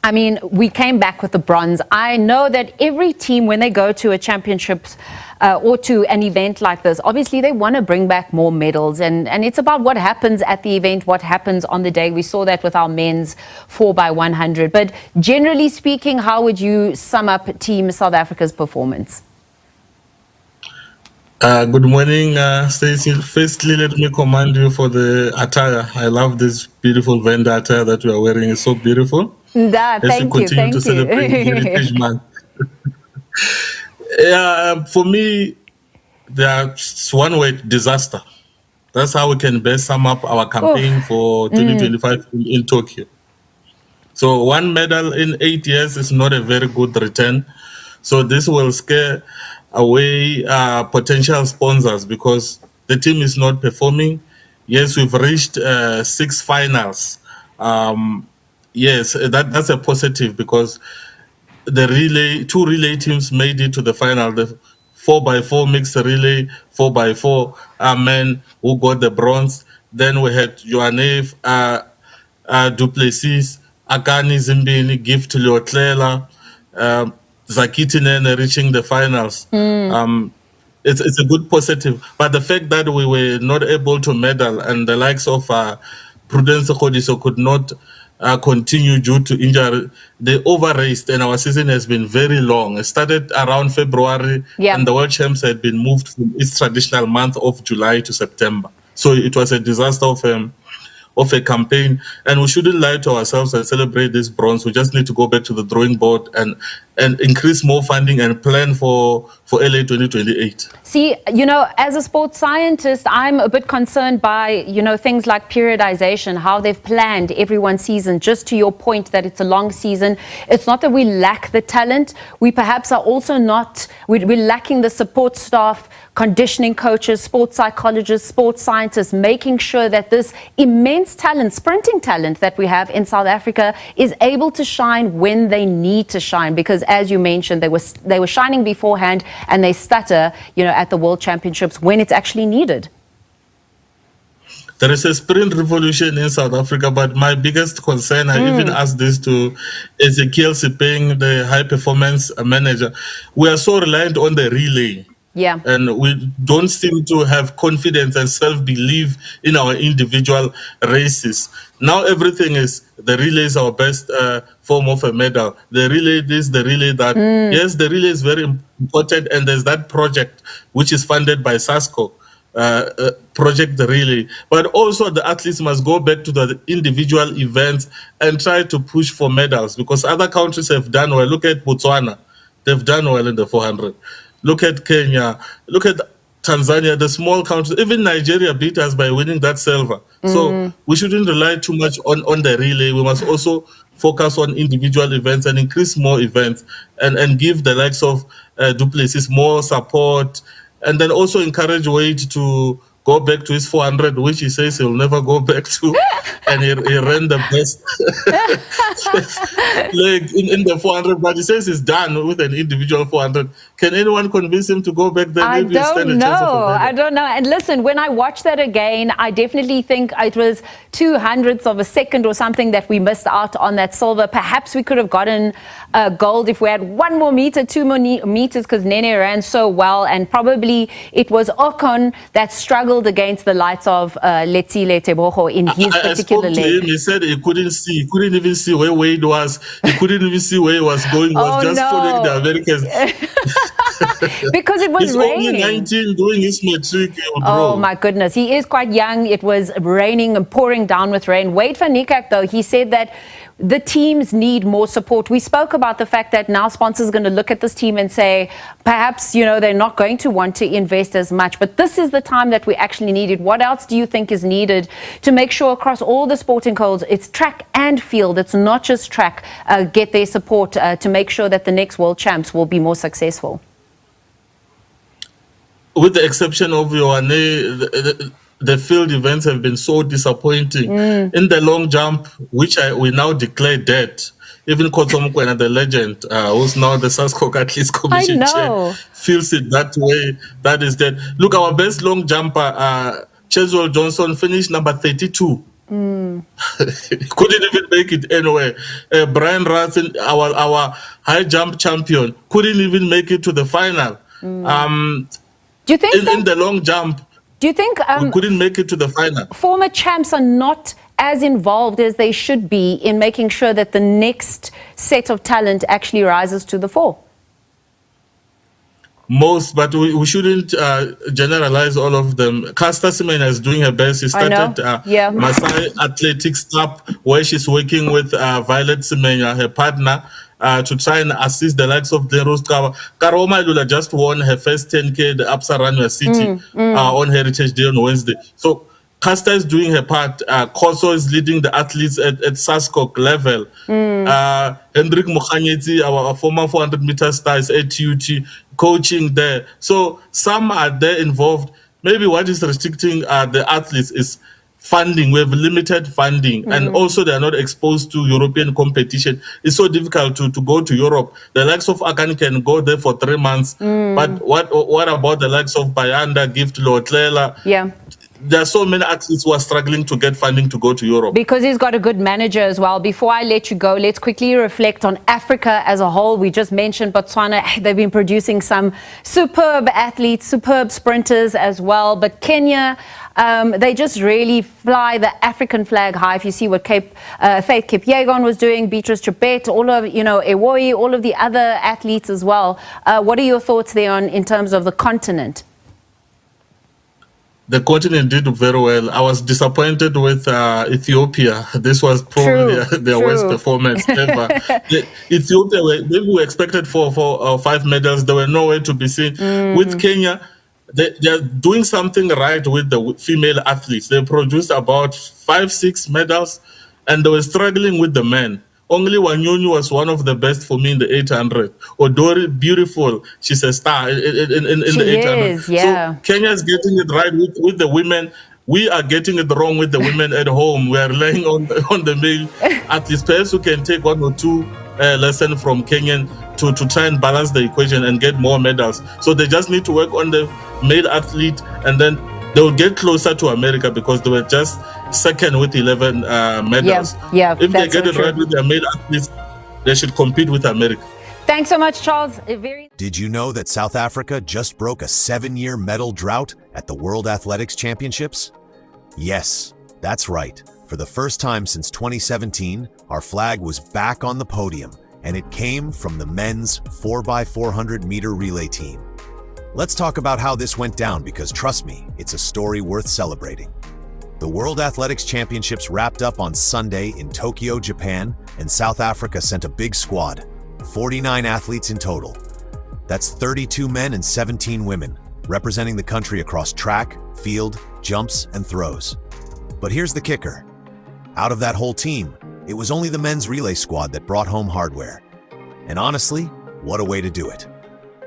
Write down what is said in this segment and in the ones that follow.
I mean, we came back with the bronze. I know that every team, when they go to a championships or to an event like this, obviously they want to bring back more medals. And it's about what happens at the event, what happens on the day. We saw that with our men's 4x100. But generally speaking, how would you sum up Team South Africa's performance? Good morning, Stacey. Firstly, let me commend you for the attire. I love this beautiful vendor attire that you are wearing. It's so beautiful. Thank you. Continue to celebrate Heritage Month. For me, there's one word: disaster. That's how we can best sum up our campaign for 2025 in Tokyo. So 1 medal in 8 years is not a very good return. So this will scare away potential sponsors because the team is not performing. Yes, we've reached 6 finals. Yes, that's a positive because the two relay teams made it to the final. The 4x4 mixed relay, 4x4 men who got the bronze. Then we had Joanne Duplessis, Akani Zimbini, Gift Leotlela, Zakithi Nene reaching the finals. It's a good positive. But the fact that we were not able to medal and the likes of Prudence Kgodiso could not continue due to injury, they over-raced and our season has been very long. It started around February and the World Champs had been moved from its traditional month of July to September. So it was a disaster of a campaign, and we shouldn't lie to ourselves and celebrate this bronze. We just need to go back to the drawing board and increase more funding and plan for LA 2028. See, as a sports scientist, I'm a bit concerned by, things like periodization, how they've planned everyone's season. Just to your point that it's a long season, it's not that we lack the talent. We perhaps are also we're lacking the support staff, conditioning coaches, sports psychologists, sports scientists, making sure that this immense talent, sprinting talent that we have in South Africa is able to shine when they need to shine. Because as you mentioned, they were shining beforehand and they stutter, at the World Championships when it's actually needed. There is a sprint revolution in South Africa, but my biggest concern, I even asked this to Ezekiel Sipeng, the high performance manager. We are so reliant on the relay. Yeah. And we don't seem to have confidence and self-belief in our individual races. Now everything is, the relay is our best form of a medal. The relay this, the relay that. Yes, the relay is very important, and there's that project which is funded by SASCO, Project the Relay. But also the athletes must go back to the individual events and try to push for medals because other countries have done well. Look at Botswana. They've done well in the 400. Look at Kenya, look at Tanzania, the small countries. Even Nigeria beat us by winning that silver. So we shouldn't rely too much on the relay. We must also focus on individual events and increase more events and give the likes of Duplessis more support. And then also encourage Wayde to go back to his 400, which he says he'll never go back to. And he ran the best leg in the 400, but he says he's done with an individual 400. Can anyone convince him to go back there? I don't know. And listen, when I watch that again, I definitely think it was 200ths of a second or something that we missed out on that silver. Perhaps we could have gotten gold if we had 1 more meter, 2 more meters, because Nene ran so well. And probably it was Okon that struggled against the likes of Letsile Tebogo in his particular leg. Him, he said he couldn't see. He couldn't even see where Wayde was. He couldn't even see where he was going. He was just following the Americans. Because it was He's raining. He's only 19 doing his matric. Oh my goodness. He is quite young. It was raining and pouring down with rain. Wayde van Niekerk, though, he said that the teams need more support. We spoke about the fact that now sponsors are going to look at this team and say, perhaps, they're not going to want to invest as much, but this is the time that we actually need it. What else do you think is needed to make sure across all the sporting codes, it's track and field, it's not just track, get their support to make sure that the next World Champs will be more successful? With the exception of Ioane, the field events have been so disappointing. In the long jump, which we now declare dead, even Kotsomkwena, the legend, who's now the SASCO Athletes Commission chair, feels it that way. That is dead. Look, our best long jumper, Cheswell Johnson, finished number 32 Couldn't even make it anywhere. Brian Rathen, our high jump champion, couldn't even make it to the final. Do you think In the long jump, do you think we couldn't make it to the final. former champs are not as involved as they should be in making sure that the next set of talent actually rises to the fore? Most, but we shouldn't generalize all of them. Caster Semenya is doing her best. She started Maasai Athletics Club, where she's working with Violet Semenya, her partner, to try and assist the likes of Glenrose Karoma Lula just won her first 10K, the Absa Ranwa City, on Heritage Day on Wednesday. So Caster is doing her part. Koso is leading the athletes at SASCOC level. Hendrik Mokhanyeti, our former 400-meter star, is at UT coaching there. So some are there involved. Maybe what is restricting the athletes is funding. We have limited funding, and also they are not exposed to European competition. It's so difficult to go to Europe. The likes of Akan can go there for 3 months, but what about the likes of Bayanda, Gift, Lotlela? Yeah. There are so many athletes who are struggling to get funding to go to Europe. Because he's got a good manager as well. Before I let you go, let's quickly reflect on Africa as a whole. We just mentioned Botswana. They've been producing some superb athletes, superb sprinters as well. But Kenya, they just really fly the African flag high. If you see what Faith Kipyegon was doing, Beatrice Chebet, all of, Ewoyi, all of the other athletes as well. What are your thoughts there in terms of the continent? The continent did very well. I was disappointed with Ethiopia. This was probably their worst performance ever. Ethiopia, maybe we expected 4 or 5 medals. They were nowhere to be seen. With Kenya, they're doing something right with the female athletes. They produced about 5-6 medals, and they were struggling with the men. Only Wanyonyi was one of the best for me in the 800. Odori, beautiful. She's a star in the 800. So Kenya is getting it right with the women. We are getting it wrong with the women at home. We are relying on the male athletes. Players who can take 1 or 2 lessons from Kenyan to try and balance the equation and get more medals. So they just need to work on the male athlete, and then they will get closer to America, because they were just second with 11 medals. If they get it right with their male athletes, they should compete with America. Thanks so much, Charles. Did you know that South Africa just broke a 7-year medal drought at the World Athletics Championships? Yes, that's right. For the first time since 2017, our flag was back on the podium, and it came from the men's 4x400 meter relay team. Let's talk about how this went down, because trust me, it's a story worth celebrating. The World Athletics Championships wrapped up on Sunday in Tokyo, Japan, and South Africa sent a big squad, 49 athletes in total. That's 32 men and 17 women, representing the country across track, field, jumps, and throws. But here's the kicker. Out of that whole team, it was only the men's relay squad that brought home hardware. And honestly, what a way to do it.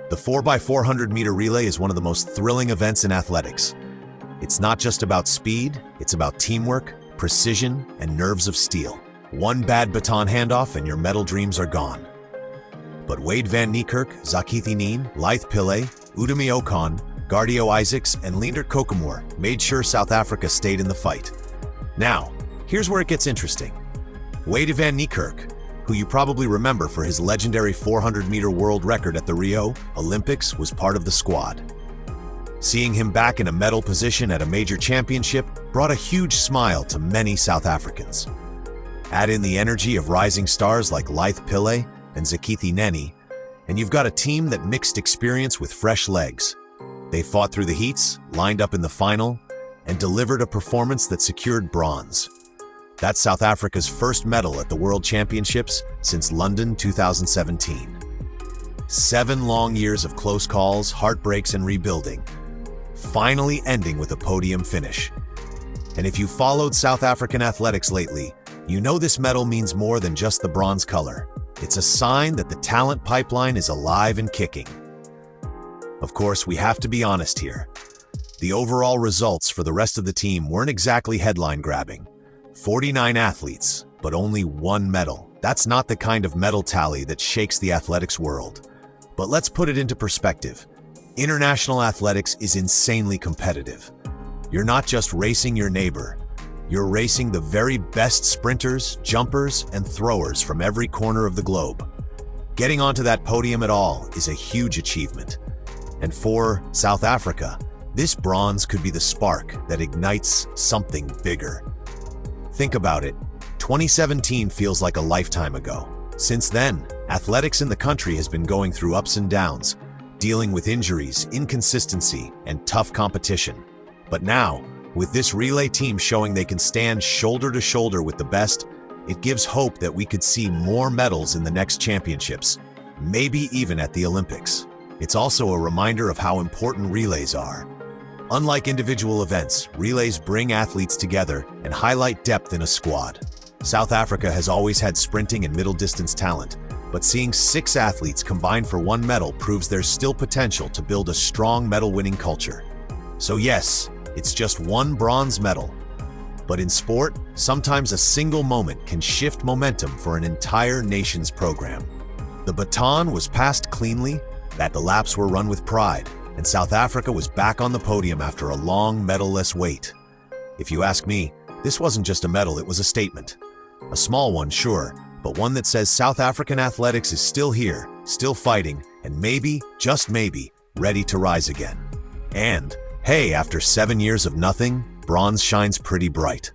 The 4x400 meter relay is one of the most thrilling events in athletics. It's not just about speed, it's about teamwork, precision, and nerves of steel. One bad baton handoff and your medal dreams are gone. But Wayde van Niekerk, Zakithi Nene, Lythe Pillay, Udeme Okon, Gardeo Isaacs, and Leendert Koekemoer made sure South Africa stayed in the fight. Now, here's where it gets interesting. Wayde van Niekerk, who you probably remember for his legendary 400-meter world record at the Rio Olympics, was part of the squad. Seeing him back in a medal position at a major championship brought a huge smile to many South Africans. Add in the energy of rising stars like Lythe Pillay and Zakithi Nene, and you've got a team that mixed experience with fresh legs. They fought through the heats, lined up in the final, and delivered a performance that secured bronze. That's South Africa's first medal at the World Championships since London 2017. 7 long years of close calls, heartbreaks, and rebuilding, finally ending with a podium finish. And if you followed South African athletics lately, you know this medal means more than just the bronze color. It's a sign that the talent pipeline is alive and kicking. Of course, we have to be honest here. The overall results for the rest of the team weren't exactly headline-grabbing. 49 athletes, but only 1 medal. That's not the kind of medal tally that shakes the athletics world. But let's put it into perspective. International athletics is insanely competitive. You're not just racing your neighbor. You're racing the very best sprinters, jumpers, and throwers from every corner of the globe. Getting onto that podium at all is a huge achievement. And for South Africa, this bronze could be the spark that ignites something bigger. Think about it. 2017 feels like a lifetime ago. Since then, athletics in the country has been going through ups and downs, dealing with injuries, inconsistency, and tough competition. But now, with this relay team showing they can stand shoulder to shoulder with the best, it gives hope that we could see more medals in the next championships, maybe even at the Olympics. It's also a reminder of how important relays are. Unlike individual events, relays bring athletes together and highlight depth in a squad. South Africa has always had sprinting and middle distance talent, but seeing 6 athletes combine for one medal proves there's still potential to build a strong medal-winning culture. So yes, it's just one bronze medal. But in sport, sometimes a single moment can shift momentum for an entire nation's program. The baton was passed cleanly, that the laps were run with pride, and South Africa was back on the podium after a long medal-less wait. If you ask me, this wasn't just a medal, it was a statement. A small one, sure, but one that says South African athletics is still here, still fighting, and maybe, just maybe, ready to rise again. And, hey, after 7 years of nothing, bronze shines pretty bright.